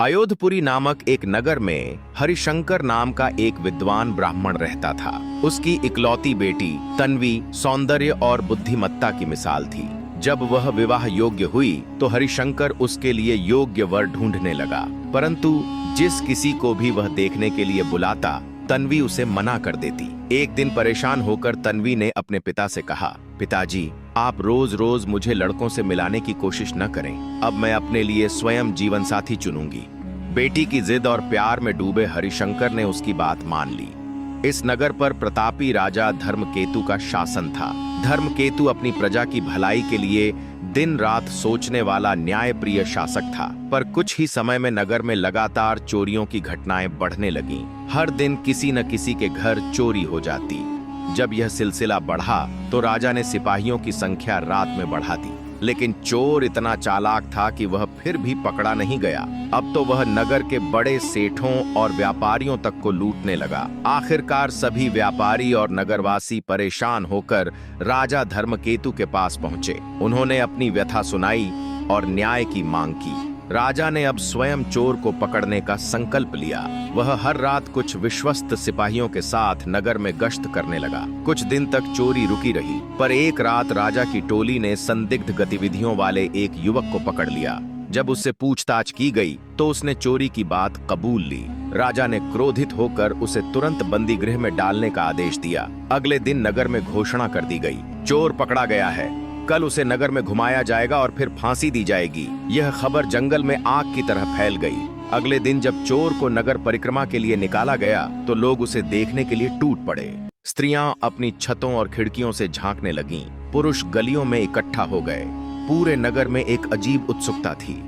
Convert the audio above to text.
अयोधपुरी नामक एक नगर में हरिशंकर नाम का एक विद्वान ब्राह्मण रहता था। उसकी इकलौती बेटी तन्वी सौंदर्य और बुद्धिमत्ता की मिसाल थी। जब वह विवाह योग्य हुई तो हरिशंकर उसके लिए योग्य वर ढूंढने लगा, परंतु जिस किसी को भी वह देखने के लिए बुलाता तन्वी उसे मना कर देती। एक दिन परेशान होकर तन्वी ने अपने पिता से कहा, पिताजी, आप रोज रोज मुझे लड़कों से मिलाने की कोशिश न करें। अब मैं अपने लिए स्वयं जीवन साथी चुनूंगी। बेटी की जिद और प्यार में डूबे हरिशंकर ने उसकी बात मान ली। इस नगर पर प्रतापी राजा धर्मकेतु का शासन था। धर्मकेतु अपनी प्रजा की भलाई के लिए दिन रात सोचने वाला न्यायप्रिय शासक था। पर कुछ ही समय में नगर में लगातार चोरियों की घटनाएं बढ़ने लगीं। हर दिन किसी न किसी के घर चोरी हो जाती। जब यह सिलसिला बढ़ा तो राजा ने सिपाहियों की संख्या रात में बढ़ा दी, लेकिन चोर इतना चालाक था कि वह फिर भी पकड़ा नहीं गया। अब तो वह नगर के बड़े सेठों और व्यापारियों तक को लूटने लगा। आखिरकार सभी व्यापारी और नगरवासी परेशान होकर राजा धर्मकेतु के पास पहुंचे। उन्होंने अपनी व्यथा सुनाई और न्याय की मांग की। राजा ने अब स्वयं चोर को पकड़ने का संकल्प लिया। वह हर रात कुछ विश्वस्त सिपाहियों के साथ नगर में गश्त करने लगा। कुछ दिन तक चोरी रुकी रही, पर एक रात राजा की टोली ने संदिग्ध गतिविधियों वाले एक युवक को पकड़ लिया। जब उससे पूछताछ की गई तो उसने चोरी की बात कबूल ली। राजा ने क्रोधित होकर उसे तुरंत बंदी गृह में डालने का आदेश दिया। अगले दिन नगर में घोषणा कर दी गई, चोर पकड़ा गया है। कल उसे नगर में घुमाया जाएगा और फिर फांसी दी जाएगी। यह खबर जंगल में आग की तरह फैल गई। अगले दिन जब चोर को नगर परिक्रमा के लिए निकाला गया तो लोग उसे देखने के लिए टूट पड़े। स्त्रियां अपनी छतों और खिड़कियों से झांकने लगीं। पुरुष गलियों में इकट्ठा हो गए। पूरे नगर में एक अजीब उत्सुकता थी।